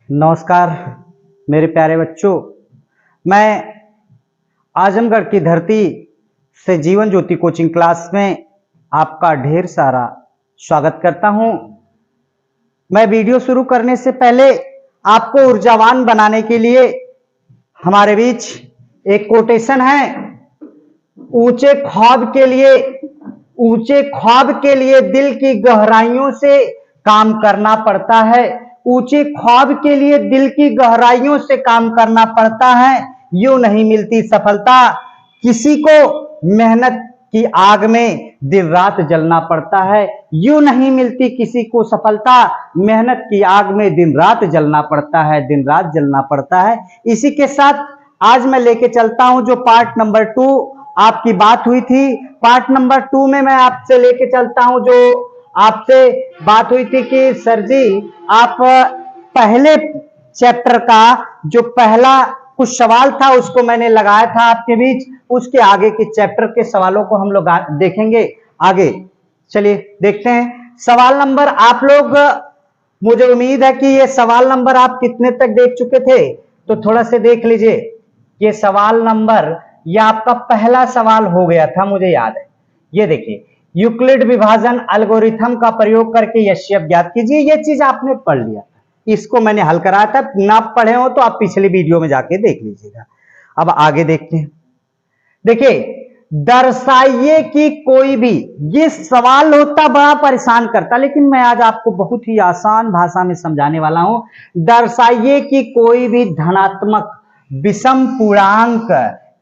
नमस्कार मेरे प्यारे बच्चों। मैं आजमगढ़ की धरती से जीवन ज्योति कोचिंग क्लास में आपका ढेर सारा स्वागत करता हूं। मैं वीडियो शुरू करने से पहले आपको ऊर्जावान बनाने के लिए हमारे बीच एक कोटेशन है। ऊंचे ख्वाब के लिए दिल की गहराइयों से काम करना पड़ता है। ऊंचे ख्वाब के लिए दिल की गहराइयों से काम करना पड़ता है। यूं नहीं मिलती सफलता, किसी को मेहनत की आग में दिन रात जलना पड़ता है। यूं नहीं मिलती किसी को सफलता, मेहनत की आग में दिन रात जलना पड़ता है, दिन रात जलना पड़ता है। इसी के साथ आज मैं लेके चलता हूं जो पार्ट नंबर 2 आपकी बात हुई थी। पार्ट नंबर 2 में मैं आपसे लेके चलता हूं जो आपसे बात हुई थी कि सर जी आप पहले चैप्टर का जो पहला कुछ सवाल था उसको मैंने लगाया था आपके बीच। उसके आगे के चैप्टर के सवालों को हम लोग देखेंगे आगे। चलिए देखते हैं सवाल नंबर। आप लोग, मुझे उम्मीद है कि ये सवाल नंबर आप कितने तक देख चुके थे, तो थोड़ा से देख लीजिए। ये सवाल नंबर, ये आपका पहला सवाल हो गया था, मुझे याद है। ये देखिए, यूक्लिड विभाजन एल्गोरिथम का प्रयोग करके एचसीएफ ज्ञात कीजिए। ये चीज आपने पढ़ लिया, इसको मैंने हल कराया था। ना पढ़े हो तो आप पिछले वीडियो में जाके देख लीजिएगा। अब आगे देखते हैं। देखिए, दर्शाइए कि कोई भी, ये सवाल होता बड़ा परेशान करता, लेकिन मैं आज आपको बहुत ही आसान भाषा में समझाने वाला हूं। दर्शाइए कि कोई भी धनात्मक विषम पूर्णांक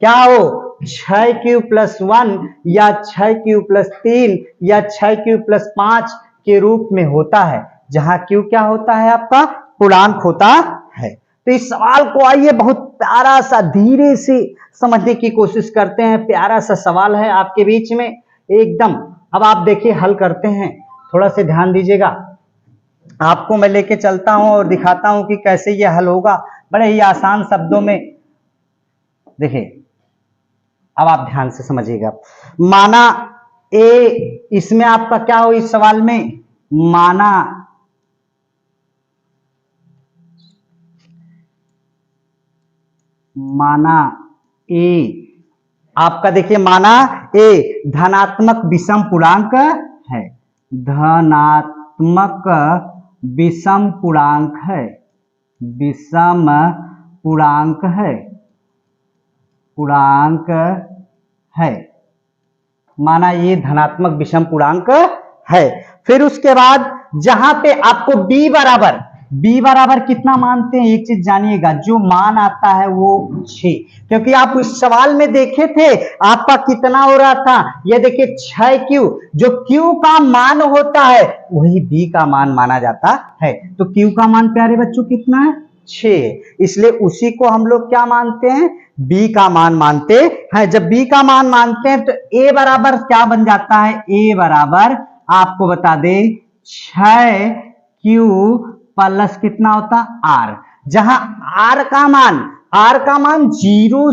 क्या हो, 6q+1 या 6q+3 या 6q+5 के रूप में होता है, जहां q क्या होता है, आपका पूर्णांक होता है। तो इस सवाल को आइए बहुत प्यारा सा धीरे से समझने की कोशिश करते हैं। प्यारा सा सवाल है आपके बीच में एकदम। अब आप देखिए हल करते हैं, थोड़ा से ध्यान दीजिएगा। आपको मैं लेके चलता हूं और दिखाता हूं कि कैसे ये हल होगा बड़े ही आसान शब्दों में। देखिए, अब आप ध्यान से समझिएगा। माना ए, इसमें आपका क्या हो इस सवाल में, माना ए, आपका देखिए माना ए धनात्मक विषम पूर्णांक है, धनात्मक विषम पूर्णांक है, विषम पूर्णांक है, पूर्णांक है। माना ये धनात्मक विषम पूर्णांक है। फिर उसके बाद जहां पे आपको b बराबर कितना मानते हैं, एक चीज जानिएगा, जो मान आता है वो 6, क्योंकि आप उस सवाल में देखे थे आपका कितना हो रहा था। ये देखिए 6q, जो q का मान होता है वही b का मान माना जाता है। तो q का मान प्यारे बच्चों कितना है, 6, इसलिए उसी को हम लोग क्या मानते हैं, b का मान मानते हैं। जब b का मान मानते हैं तो a बराबर क्या बन जाता है, a बराबर आपको बता दें 6q प्लस कितना होता r, जहां r का मान 0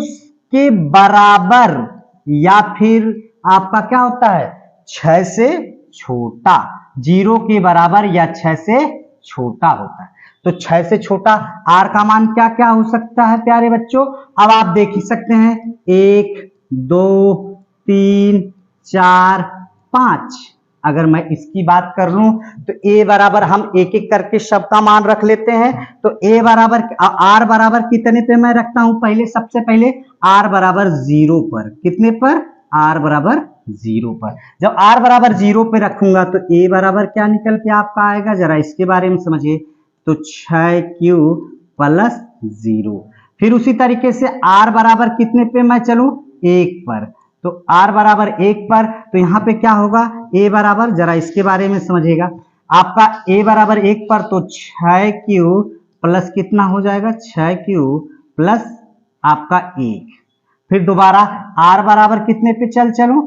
के बराबर या फिर आपका क्या होता है 6 से छोटा, 0 के बराबर या 6 से छोटा होता है। तो 6 से छोटा r का मान क्या क्या हो सकता है प्यारे बच्चों, अब आप देख ही सकते हैं, 1 2 3 4 5। अगर मैं इसकी बात कर लूं तो a बराबर, हम एक एक करके सबका मान रख लेते हैं। तो a बराबर, r बराबर कितने पे मैं रखता हूं, पहले सबसे पहले r बराबर 0 पर, कितने पर, r बराबर 0 पर। जब r बराबर 0 पे रखूंगा तो a बराबर क्या निकल के आपका आएगा, जरा इसके बारे में समझिए। तो 6q प्लस 0। फिर उसी तरीके से r बराबर कितने पे मैं चलूं, 1 पर, तो r बराबर 1 पर, तो यहां पे क्या होगा, a बराबर, जरा इसके बारे में समझिएगा, आपका a बराबर 1 पर, तो 6q प्लस कितना हो जाएगा, 6q प्लस आपका 1। फिर दोबारा r बराबर कितने पे चलूं,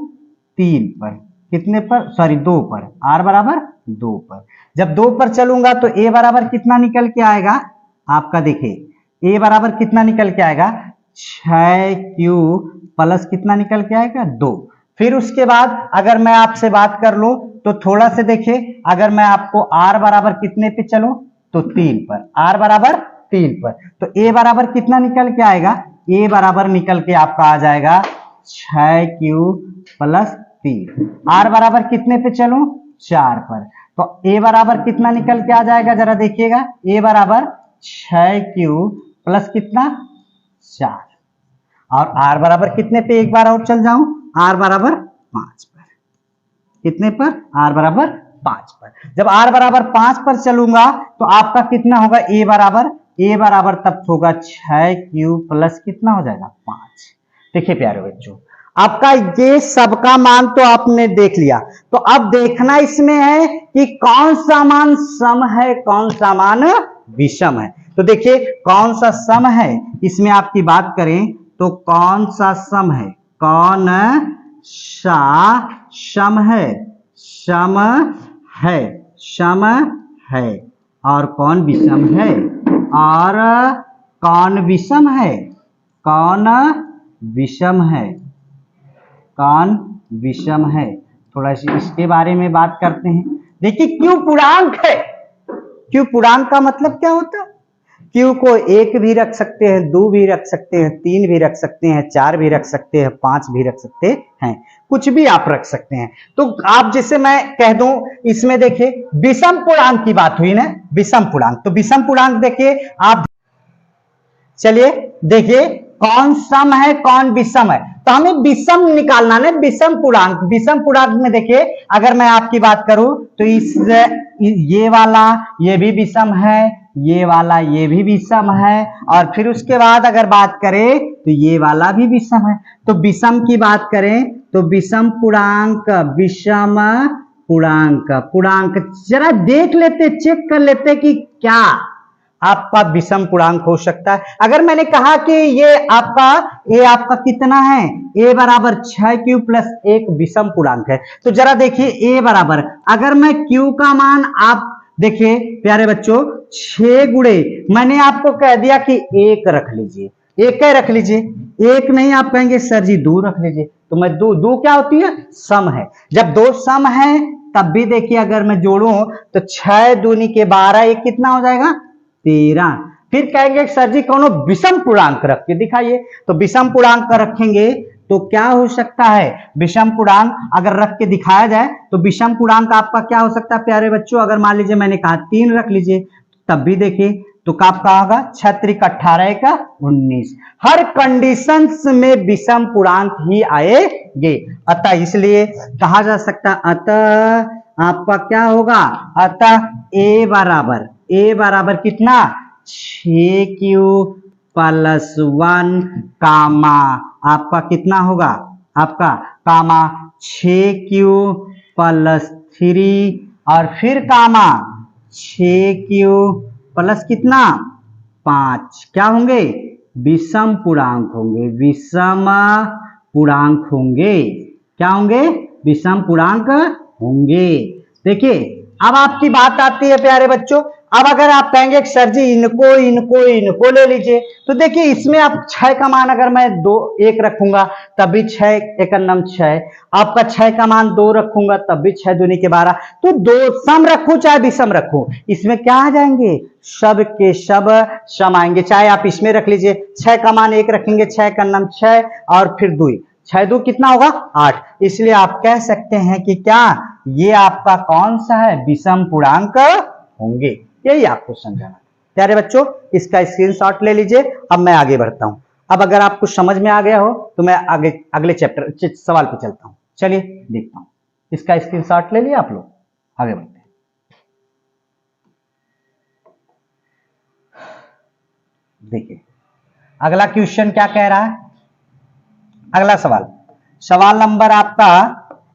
3 पर, कितने पर, सॉरी 2 पर, r बराबर 2 पर। जब 2 पर चलूंगा तो a बराबर कितना निकल के आएगा, आपका देखिए a बराबर कितना निकल के आएगा, 6q प्लस कितना निकल के आएगा, 2। फिर उसके बाद अगर मैं आपसे बात कर लूं तो थोड़ा से देखिए, अगर मैं आपको r बराबर कितने पे चलूं तो 3 पर, r बराबर 3 पर। तो a बराबर कितना निकल के आएगा, a बराबर निकल के आपका आ जाएगा 6q प्लस 3। r बराबर कितने पे चलूं, 4 पर। तो a बराबर कितना निकल के आ जाएगा, जरा देखिएगा, a बराबर 6q प्लस कितना 4, और r बराबर कितने पे, एक बार और चल जाऊं, r बराबर 5 पर। कितने पर, r बराबर 5 पर। जब r बराबर 5 पर चलूंगा तो आपका कितना होगा, a बराबर तब होगा 6q प्लस कितना हो जाएगा 5। देखिए प्यारे बच्चों, आपका ये सबका मान तो आपने देख लिया, तो अब देखना इसमें है कि कौन सा मान सम है, कौन सा मान विषम है। तो देखिए कौन सा सम है, इसमें आपकी बात करें तो कौन सा सम है, कौन सा सम है, सम है, सम है, और कौन विषम है, और कौन विषम है, कौन विषम है, कौन विषम है। थोड़ा सा इसके बारे में बात करते हैं। देखिए क्यों पूर्णांक है, क्यों पूर्णांक का मतलब क्या होता है, क्यू को 1 भी रख सकते हैं, 2 भी रख सकते हैं, 3 भी रख सकते हैं, 4 भी रख सकते हैं, 5 भी रख सकते हैं, कुछ भी आप रख सकते हैं। तो आप जैसे मैं कह दूं, इसमें देखिए विषम पूर्णांक की बात हुई ना, विषम पूर्णांक, तो विषम पूर्णांक देखिए आप, चलिए देखिए कौन सम है कौन विषम है, तो हमें विषम निकालना है, विषम पूर्णांक। विषम पूर्णांक में देखिए अगर मैं आपकी बात करूं तो इस ये वाला ये भी विषम है, ये वाला ये भी विषम है, और फिर उसके बाद अगर बात करें तो ये वाला भी विषम है। तो विषम की बात करें तो विषम पूर्णांक, विषम पूर्णांक, पूर्णांक जरा देख लेते, चेक कर लेते कि क्या आपका विषम पूर्णांक हो सकता है। अगर मैंने कहा कि ये आपका कितना है, a बराबर 6q प्लस 1 विषम पूर्णांक है, तो जरा देखिए a बराबर, अगर मैं q का मान, आप देखिए प्यारे बच्चों 6 गुणे, मैंने आपको कह दिया कि 1 रख लीजिए, 1 रख लीजिए, 1 नहीं आप कहेंगे सर जी 2 रख लीजिए, तो मैं 2 क्या होती है, सम है। जब 2 सम है तब भी देखिए अगर मैं जोड़ूं तो 6 दूनी के 12, एक कितना हो जाएगा 13। फिर कहेंगे सर जी कौन विषम पूर्णांक रख के दिखाइए, तो विषम पूर्णांक रखेंगे तो क्या हो सकता है, विषम पूर्णांक अगर रख के दिखाया जाए तो विषम पूर्णांक आपका क्या हो सकता है प्यारे बच्चों, अगर मान लीजिए मैंने कहा 3 रख लीजिए, तब भी देखिए तो आपका होगा 6 × 18 का 19। हर कंडीशंस में विषम पूर्णांक ही आएंगे, अतः इसलिए कहा जा सकता, अतः आपका क्या होगा, अतः a बराबर कितना 6q प्लस 1 कामा आपका कितना होगा, आपका कामा 6q प्लस 3, और फिर कामा 6q प्लस कितना 5, क्या होंगे, विषम पूर्णांक होंगे, विषम पूर्णांक होंगे, क्या होंगे, विषम पूर्णांक होंगे। देखिए अब आपकी बात आती है प्यारे बच्चों, अब अगर आप कहेंगे सर जी इनको ले लीजिए, तो देखिए इसमें आप 6 का मान अगर मैं 1 रखूंगा तब भी 6 एक अन्नम 6, आपका 6 का मान 2 रखूंगा तब भी 6 दूनी के 12, तो 2 सम रखूं चाहे विषम रखूं, इसमें क्या आ जाएंगे, सब के सब सम आएंगे। चाहे आप इसमें रख लीजिए, 6 का मान 1 रखेंगे, 6 का अन्नम 6 और फिर 2, 6 2 कितना होगा 8, इसलिए आप कह सकते हैं कि क्या ये आपका कौन सा है, विषम पूर्णांक होंगे। यही आपको समझाना प्यारे बच्चों, इसका स्क्रीनशॉट ले लीजिए। अब मैं आगे बढ़ता हूं, अब अगर आपको समझ में आ गया हो तो मैं आगे अगले चैप्टर सवाल पे चलता हूं। चलिए देखता हूं, इसका स्क्रीनशॉट ले लिया आप लोग, आगे बढ़ते हैं। देखिए अगला क्वेश्चन क्या कह रहा है, अगला सवाल नंबर आपका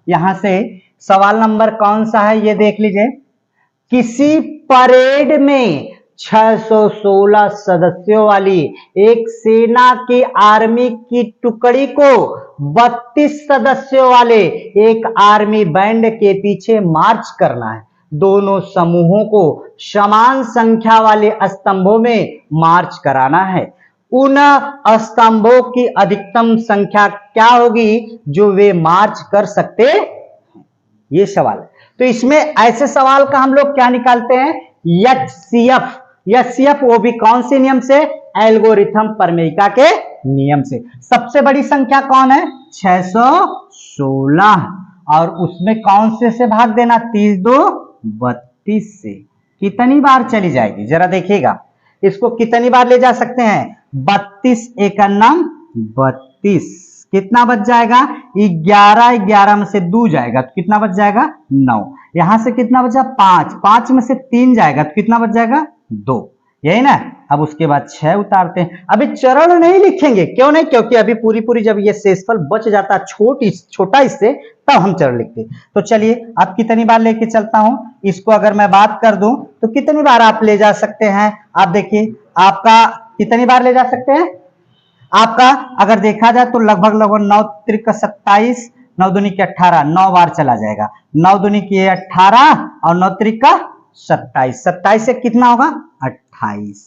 यहां से सवाल नंबर कौन सा है ये देख लीजिए। किसी परेड में 616 सदस्यों वाली एक सेना की आर्मी की टुकड़ी को 32 सदस्यों वाले एक आर्मी बैंड के पीछे मार्च करना है। दोनों समूहों को समान संख्या वाले स्तंभों में मार्च कराना है। उन स्तंभों की अधिकतम संख्या क्या होगी जो वे मार्च कर सकते हैं, ये सवाल है। तो इसमें ऐसे सवाल का हम लोग क्या निकालते हैं, HCF एचसीएफ वो भी कौन से नियम से? एल्गोरिथम परमेइका के नियम से। सबसे बड़ी संख्या कौन है? 616, और उसमें कौन से भाग देना? 30 2 32 से। कितनी बार चली जाएगी जरा देखिएगा, इसको कितनी बार ले जा सकते हैं? 32 एकन्नम 32, कितना बच जाएगा? 11, 11 में से 2 जाएगा तो कितना बच जाएगा? 9। यहां से कितना बचा? 5, 5 में से 3 जाएगा तो कितना बच जाएगा? 2, यही ना। अब उसके बाद 6 उतारते हैं। अभी चरण नहीं लिखेंगे, क्यों नहीं? क्योंकि अभी पूरी जब ये शेषफल बच जाता है छोटा इससे, तब हम चरण लिखते। तो चलिए अब कितनी बार लेके चलता हूं इसको, अगर मैं बात कर दूं तो कितनी बार आप ले जा सकते हैं? आप देखिए आपका कितनी बार ले जा सकते हैं? आपका अगर देखा जाए तो लगभग 9 त्रिक 27, 9 दूनी के 18, 9 बार चला जाएगा। 9 दूनी के 18 और 9 त्रिक 27, 27 से कितना होगा? 28।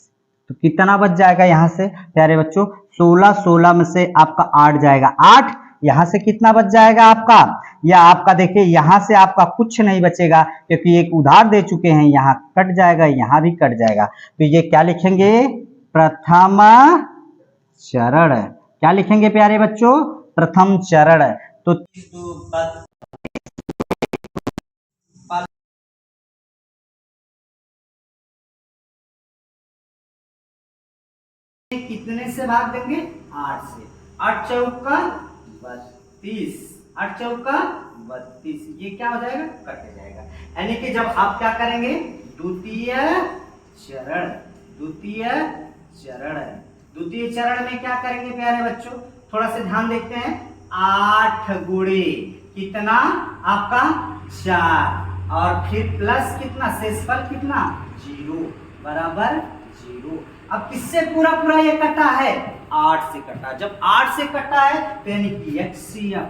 तो कितना बच जाएगा यहां से प्यारे बच्चों? 16, 16 में से आपका 8 जाएगा, 8। यहां से कितना बच जाएगा आपका? या आपका देखिए यहां से आपका कुछ नहीं बचेगा, क्योंकि एक उधार दे चुके हैं, यहां कट जाएगा, यहां भी कट जाएगा। तो ये क्या लिखेंगे? प्रथम चरण। क्या लिखेंगे प्यारे बच्चों? प्रथम चरण। तो कितने से भाग देंगे? 8 से। 8 चौका 32, 8 चौका 32, ये क्या हो जाएगा? कट जाएगा। यानी कि जब आप क्या करेंगे? द्वितीय चरण, द्वितीय चरण, द्वितीय चरण में क्या करेंगे प्यारे बच्चों? थोड़ा सा ध्यान देखते हैं। 8 गुणे कितना आपका? 4, और फिर प्लस कितना? शेषफल कितना? 0 बराबर 0। अब किससे पूरा ये कटा है? 8 से कटा। जब 8 से कटा है तो यानी कि HCF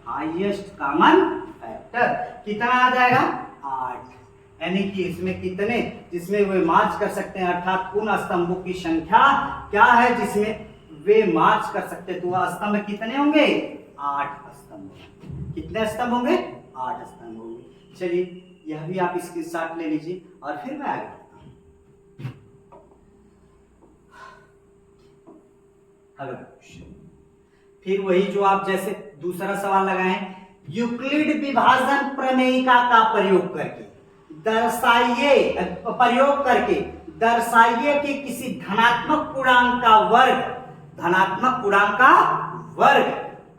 हाईएस्ट कॉमन फैक्टर कितना आ जाएगा? 8। यानी कि इसमें कितने, जिसमें वे मार्च कर सकते हैं, अर्थात उन स्तंभों की संख्या क्या है जिसमें वे मार्च कर सकते हैं, तो वह स्तंभ कितने होंगे? 8 स्तंभ। कितने स्तंभ होंगे? 8 स्तंभ होंगे। चलिए यह भी आप इसकी शॉट ले लीजिए और फिर मैं आगे बढ़ता हूं। अगला क्वेश्चन, फिर वही जो आप जैसे दूसरा सवाल लगाएं, यूक्लिड विभाजन प्रमेयिका का प्रयोग करके दर्शाइए कि किसी धनात्मक पूर्णांक का वर्ग, धनात्मक पूर्णांक का वर्ग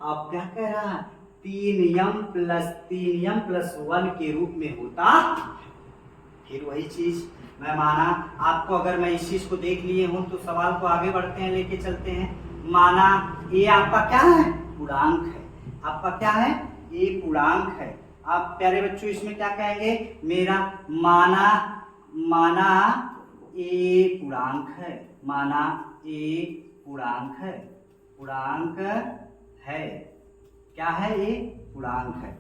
आप क्या कह रहा है? 3m + 1 के रूप में होता। फिर वही चीज मैं माना आपको, अगर मैं इस चीज को देख लिए हूं तो सवाल को आगे बढ़ते हैं, लेके चलते हैं। माना ये आपका क्या है? पूर्णांक है। आपका क्या है? ये पूर्णांक है। आप प्यारे बच्चों इसमें क्या कहेंगे? मेरा माना ए पूर्णांक है, माना ए पूर्णांक है, पूर्णांक है। क्या है? ये पूर्णांक है।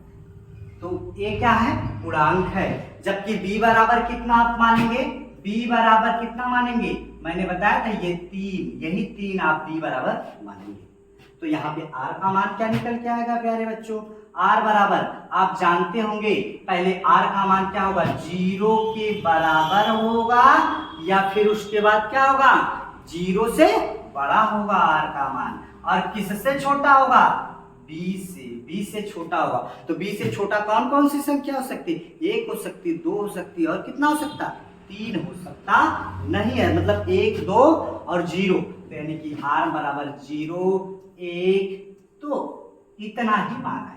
तो ये क्या है? पूर्णांक है। जबकि b बराबर कितना आप मानेंगे? b बराबर कितना मानेंगे? मैंने बताया था ये 3, यही 3 आप b बराबर मानेंगे। तो यहाँ पे r का मान क्या निकल के आएगा प्यारे बच्चों? r बराबर आप जानते होंगे, पहले r का मान क्या होगा? 0 के बराबर होगा, या फिर उसके बाद क्या होगा? 0 से बड़ा होगा r का मान, और किससे छोटा होगा? b से छोटा होगा। तो b से छोटा कौन कौन सी संख्या हो सकती है? 1 हो सकती है, 2 हो सकती है, और कितना हो सकता? 3 हो सकता नहीं है, मतलब 1 2 और 0। तो यानी कि r बराबर 0 1, तो इतना ही मान है।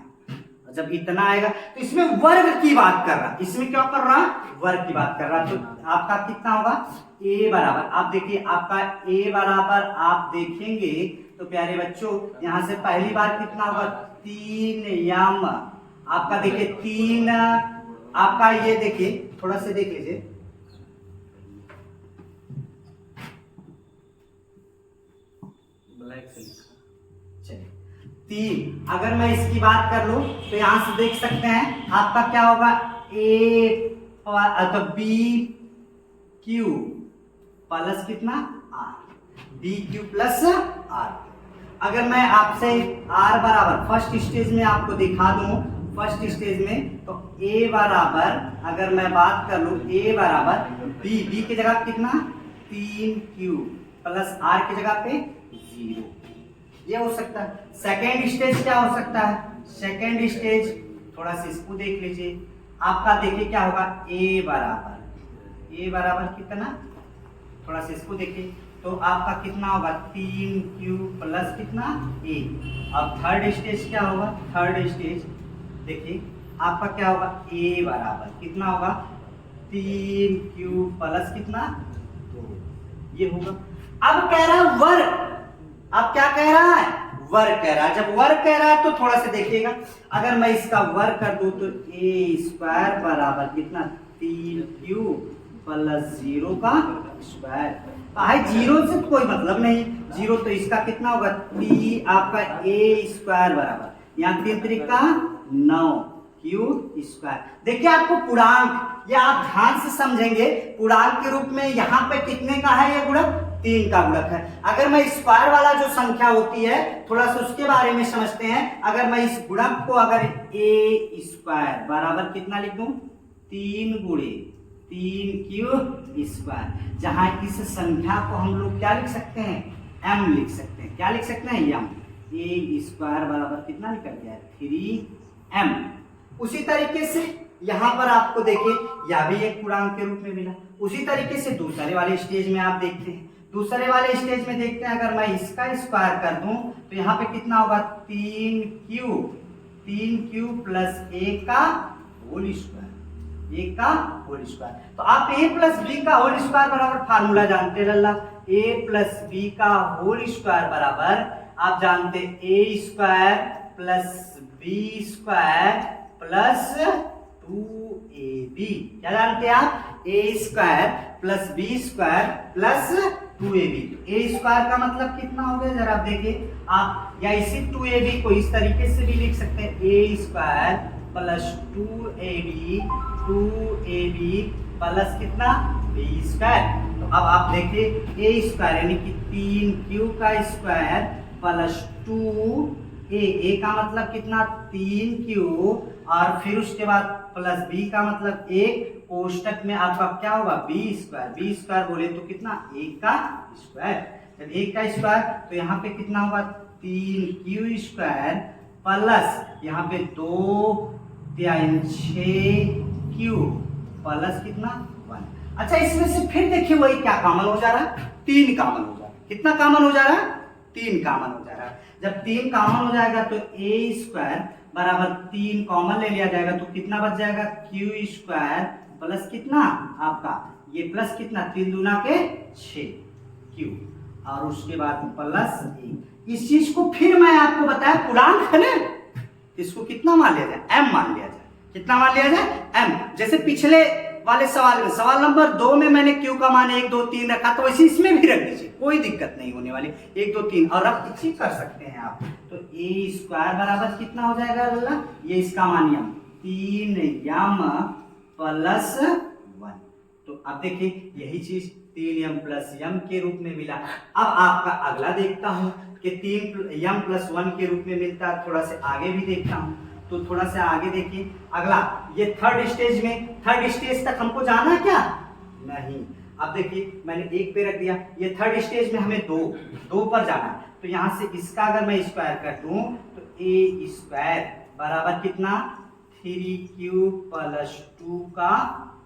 जब इतना आएगा तो इसमें वर्ग की बात कर रहा, इसमें क्या कर रहा? वर्ग की बात कर रहा। तो आपका कितना होगा? a बराबर, आप देखिए आपका a बराबर आप देखेंगे तो प्यारे बच्चों यहां से पहली बार कितना होगा? 3m। आपका देखिए 3, आपका ये देखिए थोड़ा सा देख लीजिए, ब्लैक से लिखा। चलिए 3, अगर मैं इसकी बात कर लूं तो यहां से देख सकते हैं आपका क्या होगा? तो बी क्यू प्लस कितना? R, B Q plus R. अगर मैं आपसे r बराबर फर्स्ट स्टेज में आपको दिखा दूं, फर्स्ट स्टेज में तो a बराबर, अगर मैं बात कर लूं a बराबर b की जगह कितना 3q प्लस r की जगह पे 0, ये हो सकता है। सेकेंड स्टेज क्या हो सकता है? सेकेंड स्टेज थोड़ा सा इसको देख लीजिए, आपका देखिए क्या होगा, a बराबर कितना, थोड़ा सा इसको देखिए तो आपका कितना होगा 3q प्लस कितना a। अब थर्ड स्टेज क्या होगा? थर्ड स्टेज देखिए आपका क्या होगा, a बराबर कितना होगा 3q प्लस कितना 2, ये होगा। अब कह रहा है वर्क, अब क्या कह रहा है? वर्क कह रहा है। जब वर्क कह रहा है तो थोड़ा सा देखिएगा, अगर मैं इसका वर्क कर दूं तो a स्क्वायर बराबर कितना 3q प्लस 0 का स्क्वायर। भाई 0 से कोई मतलब नहीं, 0 तो इसका कितना होगा आपका a स्क्वायर बराबर, यहाँ 3 त्रिका 9 q स्क्वायर। देखिए आपको पूर्णांक, ये आप ध्यान से समझेंगे, पूर्णांक के रूप में यहाँ पे कितने का है ये गुणक, 3 का गुणक है। अगर मैं स्क्वायर वाला जो संख्या होती है थोड़ा सा उसके बारे में समझते हैं। अगर मैं इस गुणक को अगर a स्क्वायर बराबर कितना लिख दूं 3 गुणे 3q स्क्वायर, जहां इस संख्या को हम लोग क्या लिख सकते हैं, m लिख सकते हैं। क्या लिख सकते हैं, m। a स्क्वायर बराबर कितना निकल गया 3m। उसी तरीके से यहाँ पर आपको देखिए यह भी एक पूर्णांक के रूप में मिला। उसी तरीके से दूसरे वाले स्टेज में आप देखते हैं, दूसरे वाले स्टेज में देखते हैं, अगर मैं इसका स्क्वायर कर दूं तो यहाँ पे कितना होगा 3q प्लस a का होल स्क्वायर, a का होल स्क्वायर। तो आप a प्लस b का होल स्क्वायर बराबर फार्मूला जानते लल्ला, a प्लस b का होल स्क्वायर बराबर आप जानते a square plus b square plus 2ab। क्या जानते हैं आप, a square plus b square plus 2ab। a square का मतलब कितना हो गया जरा आप देखिए आप, या इसी 2ab को इस तरीके से भी लिख सकते हैं, a square plus 2ab plus कितना b स्क्वायर। तो अब आप देखिए a स्क्वायर यानी कि 3q का स्क्वायर प्लस 2a का मतलब कितना 3q, और फिर उसके बाद प्लस b का मतलब 1, कोष्टक में आपका क्या होगा b स्क्वायर बोले तो कितना 1 का स्क्वायर। जब 1 का स्क्वायर तो यहाँ पे कितना होगा 3q स्क्वायर प्लस यहाँ पे 2 3 6q प्लस कितना 1। अच्छा इसमें से फिर देखिए वही क्या कॉमन हो जा रहा है, 3 कॉमन हो जा रहा है। कितना कॉमन हो जा रहा है, 3 कॉमन हो जा रहा है। जब 3 कॉमन हो जाएगा तो a स्क्वायर बराबर 3 कॉमन ले लिया जाएगा तो कितना बच जाएगा q स्क्वायर प्लस कितना आपका ये प्लस कितना 3 दूना के 6q, और उसके बाद प्लस 1। इस चीज को फिर मैं आपको बताया पूर्णांक है ना, इसको कितना मान लिया जाए, m मान लिया जाए। कितना मान लिया जाए, m। जैसे पिछले वाले सवाल में, सवाल नंबर 2 में मैंने q का मान 1 2 3 रखा, तो वैसे इसमें भी रख दीजिए, कोई दिक्कत नहीं होने वाली। 1 2 3 और अब चेक कर सकते हैं आप, तो a स्क्वायर बराबर कितना हो जाएगा अल्लाह, ये इसका मान यम 3m प्लस 1। तो अब देखिए यही चीज 3m प्लस m के रूप में मिला। अब आपका अगला देखता हूं कि 3m प्लस 1 के रूप में मिलता है, थोड़ा से आगे भी देखता हूं। तो थोड़ा सा आगे देखिए, अगला ये थर्ड स्टेज में, थर्ड स्टेज तक हमको जाना है क्या, नहीं। अब देखिए मैंने 1 पे रख दिया, ये थर्ड स्टेज में हमें 2 पर जाना है। तो यहां से इसका अगर मैं स्क्वायर कर दूं तो a स्क्वायर बराबर कितना 3q प्लस 2 का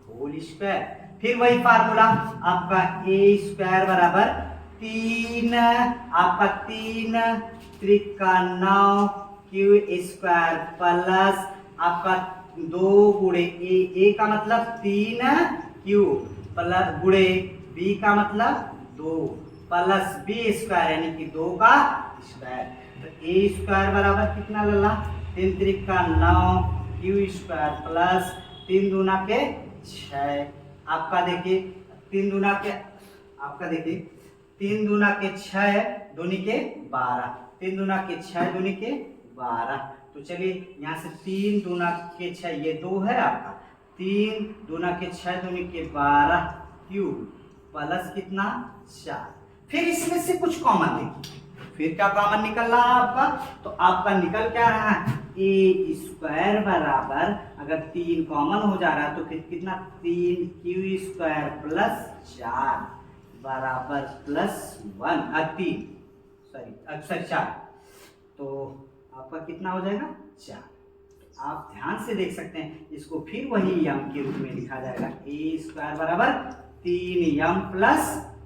होल स्क्वायर। फिर वही फार्मूला आपका a स्क्वायर बराबर 3 आपका 3 त्रिका 9 q स्क्वायर प्लस आपका 2 गुणे a का मतलब 3q प्लस गुणे b का मतलब 2 प्लस b स्क्वायर यानी कि 2 का स्क्वायर। तो a स्क्वायर बराबर कितना लल्ला 3 त्रिका 9 q स्क्वायर प्लस 3 दूना के 6। आपका देखिए 3 दूना के आपका देखिए 3 दूना के 6 दूनी के 12, 3 दूना के 6 दूनी के 12। तो चलिए यहाँ से 3 दूना के 6 ये 2 है आपका, 3 दूना के 6 दूनी के 12 q प्लस कितना 4। फिर इसमें से कुछ कॉमन देखिए, फिर क्या कॉमन निकल रहा है आपका, तो आपका निकल क्या रहा है ए स्क्वायर बराबर, अगर 3 कॉमन हो जा रहा है तो फिर कितना, 3 क्यू स्क्वायर प्लस 4 बराबर प्लस 3 सॉरी 4, तो आपका कितना हो जाएगा 4। आप ध्यान से देख सकते हैं, इसको फिर वही यम के रूप में लिखा जाएगा, ए स्क्वायर बराबर 3m प्लस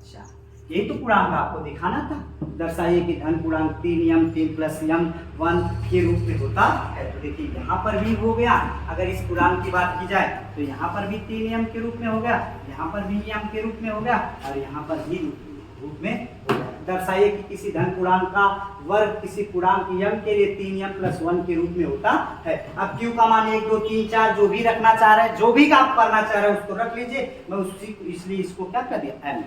4। ये तो पूर्णांक आपको दिखाना था, दर्शाइए कि धन पूर्णांक 3m 3 प्लस m 1 के रूप में होता है। तो देखिए यहाँ पर भी हो गया, अगर इस पूर्णांक की बात की जाए तो यहाँ पर भी 3m के रूप में हो गया, यहाँ पर भी m के रूप में हो गया और यहाँ पर भी रूप में हो गया। दर्शाइए कि किसी धन पूर्णांक का वर्ग किसी पूर्णांक m के लिए 3m प्लस 1 के रूप में होता है। अब q का मान 1 2 3 4 जो भी रखना चाह रहे हैं, जो भी आप करना चाह रहे हैं उसको रख लीजिए, मैं उसी इसलिए इसको क्या कर दिया m।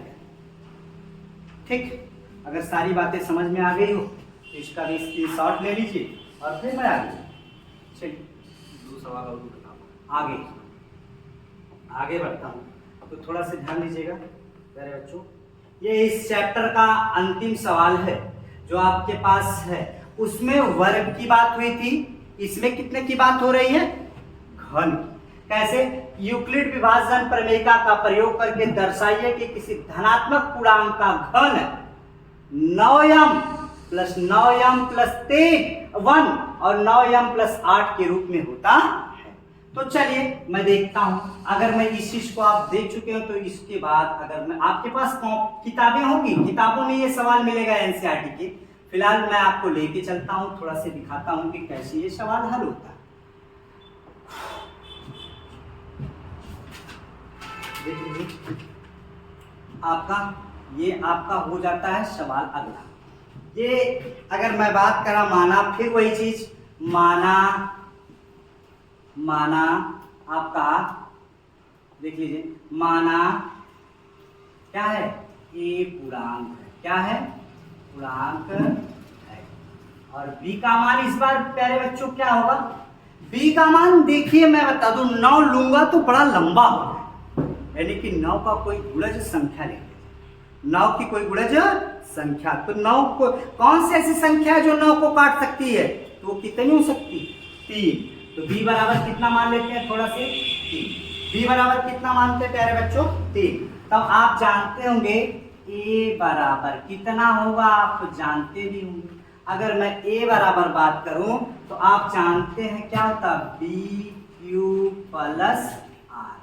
ठीक, अगर सारी बातें समझ में आ गई हो तो इसका भी स्क्रीनशॉट ले लीजिए और फिर मैं आगे चलिए आगे आगे बढ़ता हूँ। तो थोड़ा सा ध्यान दीजिएगा प्यारे बच्चों, ये इस चैप्टर का अंतिम सवाल है जो आपके पास है। उसमें वर्ग की बात हुई थी, इसमें कितने की बात हो रही है, घन। कैसे, यूक्लिड विभाजन प्रमेयिका का प्रयोग करके दर्शाइए कि किसी धनात्मक पूर्णांक का घन 9m प्लस 9m प्लस 1 और 9m प्लस 8 के रूप में होता है। तो चलिए मैं देखता हूं, अगर मैं इस चीज को आप देख चुके हो तो इसके बाद अगर मैं आपके पास किताबें होंगी, किताबों में ये सवाल मिलेगा एनसीईआरटी के। फिलहाल मैं आपको लेके चलता हूं, थोड़ा सा दिखाता हूं कि कैसे ये सवाल हल होता है। देख लीजिए, आपका हो जाता है सवाल अगला। ये अगर मैं बात करा माना, फिर वही चीज माना आपका देख लीजिए, माना क्या है, ए पूर्णांक है, क्या है, पूर्णांक है। और बी का मान इस बार प्यारे बच्चों क्या होगा, बी का मान देखिए मैं बता दूं, 9 लूंगा तो बड़ा लंबा होगा, यानी कि 9 का कोई गुणज संख्या लेंगे, 9 की कोई गुणज संख्या। तो 9 को कौन सी ऐसी संख्या है जो 9 को काट सकती है, तो वो कितनी हो सकती है, 3। तो b बराबर कितना मान लेते हैं, थोड़ा से 3। b बराबर कितना मानते हैं प्यारे बच्चों, 3। तब आप जानते होंगे a बराबर कितना होगा, आप जानते भी होंगे। अगर मैं a बराबर बात करूं तो आप जानते हैं क्या होता है, bq प्लस r।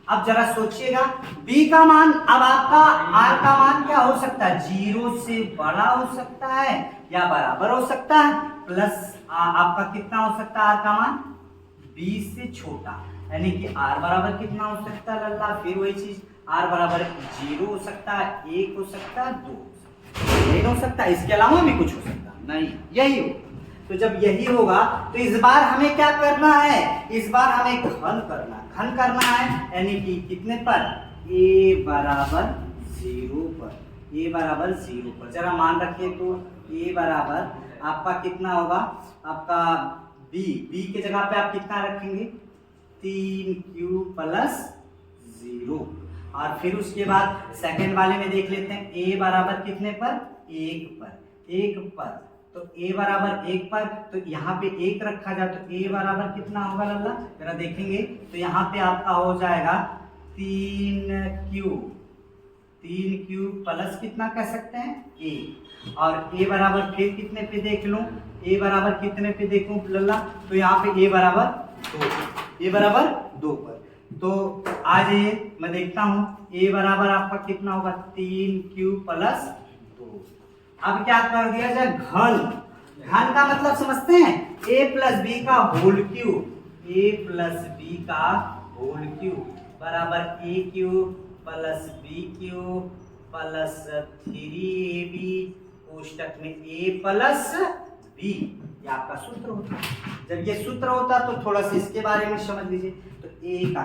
अब जरा सोचिएगा, b का मान, अब आपका r का मान क्या हो सकता है, 0 से बड़ा हो सकता है या बराबर हो सकता है, प्लस आपका कितना हो सकता है r का मान, 20 से छोटा, यानी कि r बराबर कितना हो सकता है लल्ला, फिर वही चीज, r बराबर 0 हो सकता है, 1 हो सकता है, 2 नहीं हो सकता, इसके अलावा भी कुछ हो सकता है नहीं, यही हो। तो जब यही होगा तो इस बार हमें क्या करना है, इस बार हमें घन करना है, यानी कि कितने पर, a बराबर 0 पर, a बराबर 0 पर। जरा मान रखिए तो a बराबर आपका कितना होगा, आपका b के जगह पे आप कितना रखेंगे, 3q प्लस 0। और फिर उसके बाद सेकंड वाले में देख लेते हैं, a बराबर कितने पर, 1 पर। तो a बराबर 1 पर, तो यहाँ पे 1 रखा जाए तो a बराबर कितना होगा लल्ला, जरा देखेंगे तो यहाँ पे आपका हो जाएगा 3q प्लस कितना कह सकते हैं, a। और a बराबर फिर कितने पे देख लूं, a बराबर कितने पे देखूं लल्ला, तो यहाँ पे a बराबर 2 पर। तो आ जाइए मैं देखता हूं, a बराबर आपका कितना होगा, 3q प्लस 2। अब क्या कर दिया जाए, घन का मतलब समझते हैं, a प्लस बी का होल क्यूब बराबर a³ plus b³ plus 3ab कोष्टक में a प्लस b। ये आपका सूत्र होता है। जब ये सूत्र होता है तो थोड़ा सा इसके बारे में समझ लीजिए। तो a का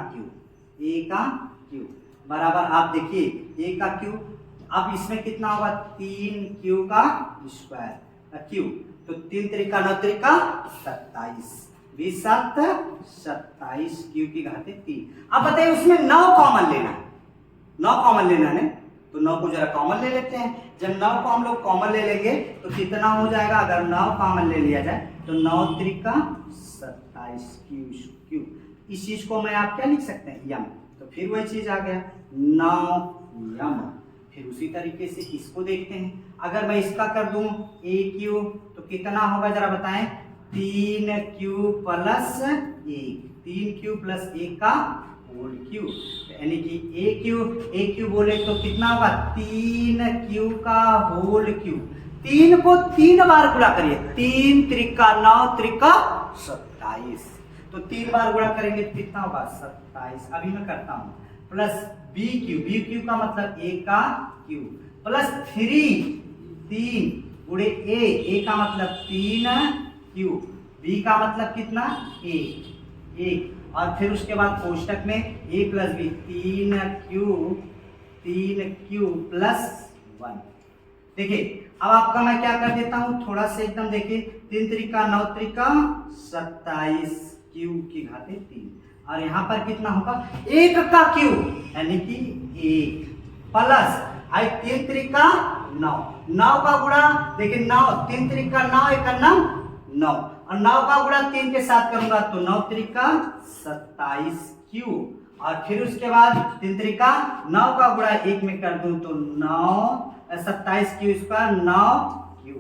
क्यूब बराबर, आप देखिए a का क्यूब, अब इसमें कितना होगा, 3q का स्क्वायर क्यूब, तो 3 त्रिका 9 त्रिका 27, 20 7 27 क्यू की घाते 3। अब बताइए उसमें 9 कॉमन लेना है, 9 कॉमन लेना है, तो 9 को जरा कॉमन ले लेते हैं। जब 9 को हम लोग कॉमन ले लेंगे तो कितना हो जाएगा, अगर 9 कॉमन ले लिया जाए तो 9 त्रिका 27 क्यू। इस चीज को मैं आप क्या लिख सकते हैं, यम। तो फिर वही चीज आ गया 9 यम। फिर उसी तरीके से इसको देखते हैं, अगर मैं इसका कर दूं ए क्यू तो कितना होगा जरा बताएं, 3q प्लस 1, 3q प्लस 1 का होल क्यू, यानी कि ए क्यू बोले तो कितना होगा 3q का होल क्यू। 3 को 3 बार गुणा करिए, 3 त्रिका 9 त्रिका 27, तो 3 बार गुणा करेंगे तो कितना होगा 27। अभी मैं करता हूं, प्लस बी क्यू का मतलब ए का क्यू, प्लस 3 गुणे ए का मतलब 3q, बी का मतलब कितना 1, और फिर उसके बाद कोष्टक में a plus B 3q plus 1। देखिए अब आपका मैं क्या कर देता हूं, थोड़ा सा एकदम देखिए, 3 त्रिका 9 त्रिका 27 q की घाते 3, और यहाँ पर कितना होगा 1 का q यानी कि 1 प्लस 3 त्रिका 9 का गुणा, देखिए 9 3 त्रिका 9 1 9, और 9 का गुणा 3 के साथ करूंगा तो 9 त्रिका 27 क्यू, और फिर उसके बाद 3 त्रिका 9 का गुणा 1 में कर दूं तो 27 क्यू स्क्वायर 9 क्यू।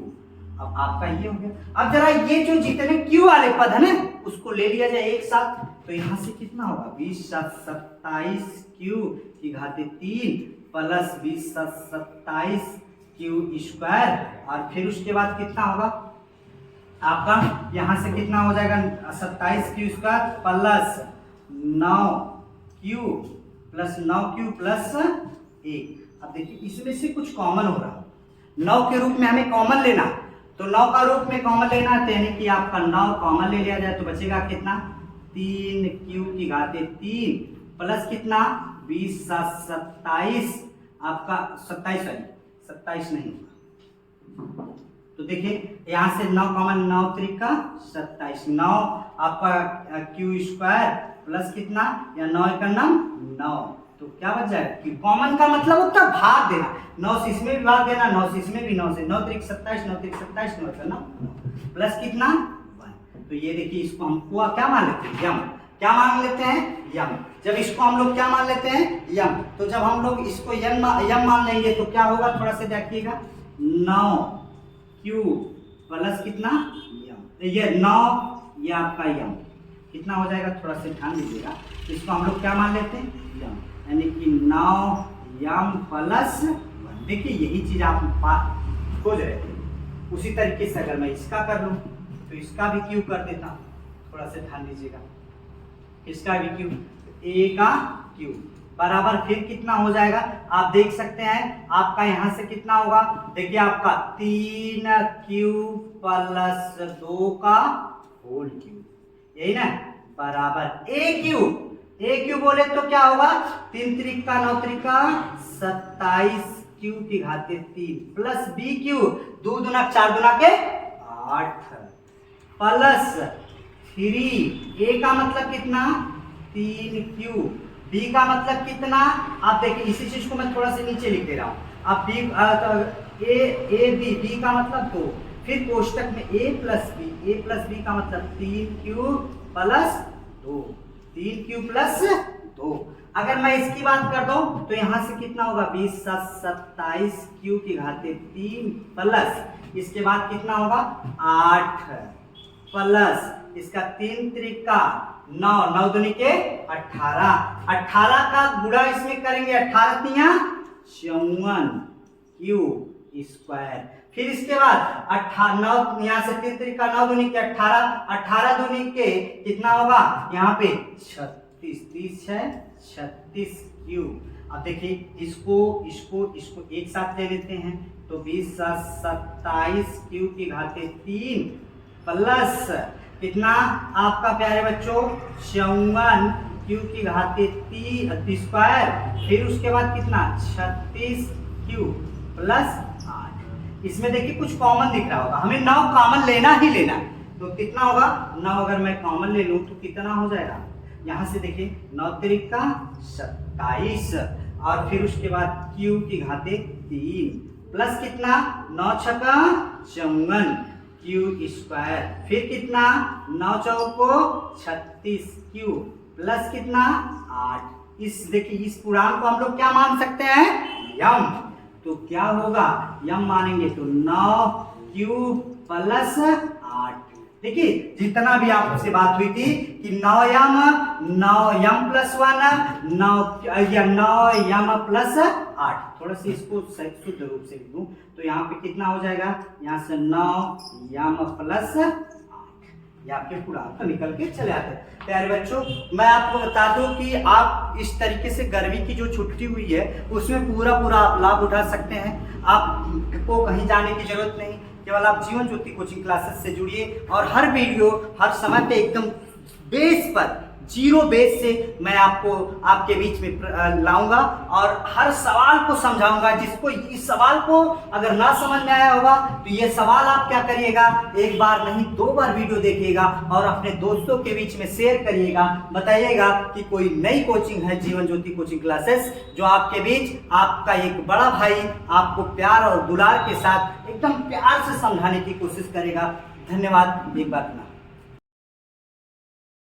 अब आपका ये हो गया। अब जरा ये जो जितने क्यू वाले पद है ना उसको ले लिया जाए एक साथ, तो यहाँ से कितना होगा 20 27 क्यू की घाते 3 प्लस 20 27 क्यू स्क्वायर, और फिर उसके बाद कितना होगा आपका, यहां से कितना हो जाएगा 27 Q square plus 9q plus 1। अब देखिए इसमें से कुछ कॉमन हो रहा है, 9 के रूप में हमें कॉमन लेना, तो 9 का रूप में कॉमन लेना है, यानी कि आपका 9 कॉमन ले लिया जाए तो बचेगा कितना 3q की घाते 3 प्लस कितना 20 27, आपका 27 नहीं, तो देखिए यहां से 9 कॉमन 9 त्रिका 27, 9 आपका क्यू स्क्वायर प्लस कितना या 9 का 9, तो क्या बच जाएगा क्यू। कॉमन का मतलब होता है भाग देना, 9 से इसमें भी भाग देना, 9 से इसमें भी, 9 से 9 त्रिक 27, 9 त्रिक 27, 9 का 9 प्लस कितना 1। तो ये देखिए इसको हमको क्या मान लेते हैं यम, क्या मान लेते हैं यम। जब इसको हम लोग क्या मान लेते हैं यम, तो जब हम लोग इसको यम मान लेंगे तो क्या होगा, थोड़ा सा देखिएगा 9q प्लस कितना यम, ये 9 ये आपका यम कितना हो जाएगा, थोड़ा सा ध्यान दीजिएगा, इसको हम लोग क्या मान लेते हैं यम, यानी कि 9 यम प्लस 1। देखिए यही चीज आप खोज रहे थे, उसी तरीके से अगर मैं इसका कर लूं तो इसका भी क्यू कर देता हूं, थोड़ा सा ध्यान दीजिएगा, इसका भी क्यू, ए का क्यू बराबर फिर कितना हो जाएगा, आप देख सकते हैं आपका यहां से कितना होगा, देखिए आपका 3q प्लस 2 का होल क्यू, यही ना बराबर ए क्यू बोले तो क्या होगा 3 त्रिका 9 त्रिका 27 क्यू की घाते 3 प्लस बी क्यू 2 दूना 4 दूना के 8 प्लस 3 ए का मतलब कितना 3q, बी का मतलब कितना, आप देखिए इसी चीज को मैं थोड़ा सा नीचे लिख दे रहा हूं, आप बी ए बी का मतलब 2, फिर कोष्टक में a प्लस बी का मतलब 3q प्लस 2, 3q प्लस 2। अगर मैं इसकी बात कर दूं तो यहां से कितना होगा 20 27 q की घाते 3 प्लस इसके बाद कितना होगा 8 प्लस इसका 3 त्रिका 9 9 दूनी के 18 का गुणा इसमें करेंगे 18 तिया 54 क्यू स्क्वायर, फिर इसके बाद 9 यहाँ से 3 त्रिका 9 दूनी के 18 दूनी के कितना होगा यहाँ पे 36 30 है 36 क्यू। अब देखिए इसको एक साथ ले लेते हैं तो 20 27 क्यू की घाते 3 प्लस कितना आपका प्यारे बच्चों 54 क्यू की घाते 3 स्क्वायर, फिर उसके बाद कितना 36 क्यू प्लस 8। इसमें देखिए कुछ कॉमन दिख रहा होगा, हमें 9 कॉमन लेना ही लेना है, तो कितना होगा 9 अगर मैं कॉमन ले लूं तो कितना हो जाएगा, यहाँ से देखिए 9 त्रिका 27 और फिर उसके बाद क्यू की घाते 3 प्लस कितना 9 छका 54 क्यू स्क्वायर, फिर कितना 9 चौको 36 क्यू प्लस कितना 8। इस देखिए इस पूर्णांक को हम लोग क्या मान सकते हैं यम, तो क्या होगा यम मानेंगे तो 9 क्यू प्लस 8। देखिए जितना भी आपसे बात हुई थी कि 9m प्लस 1 9m प्लस 8, थोड़ा सा इसको शुद्ध रूप से लिखूं तो यहाँ पे कितना हो जाएगा, यहाँ से 9m प्लस 8, ये आपके पूर्णांक निकल के चले आते हैं। प्यारे बच्चों मैं आपको बता दूं कि आप इस तरीके से गर्मी की जो छुट्टी हुई है उसमें पूरा आप लाभ उठा सकते हैं। आपको कहीं जाने की जरूरत नहीं, केवल आप जीवन ज्योति कोचिंग क्लासेस से जुड़िए और हर वीडियो हर समय पे एकदम बेस पर जीरो बेस से मैं आपको आपके बीच में लाऊंगा और हर सवाल को समझाऊंगा। जिसको इस सवाल को अगर ना समझ में आया होगा तो ये सवाल आप क्या करिएगा, एक बार नहीं 2 बार वीडियो देखिएगा और अपने दोस्तों के बीच में शेयर करिएगा। बताइएगा कि कोई नई कोचिंग है जीवन ज्योति कोचिंग क्लासेस जो आपके बीच आपका एक बड़ा भाई आपको प्यार और दुलार के साथ एकदम प्यार से समझाने की कोशिश करेगा। धन्यवाद। एक बात ना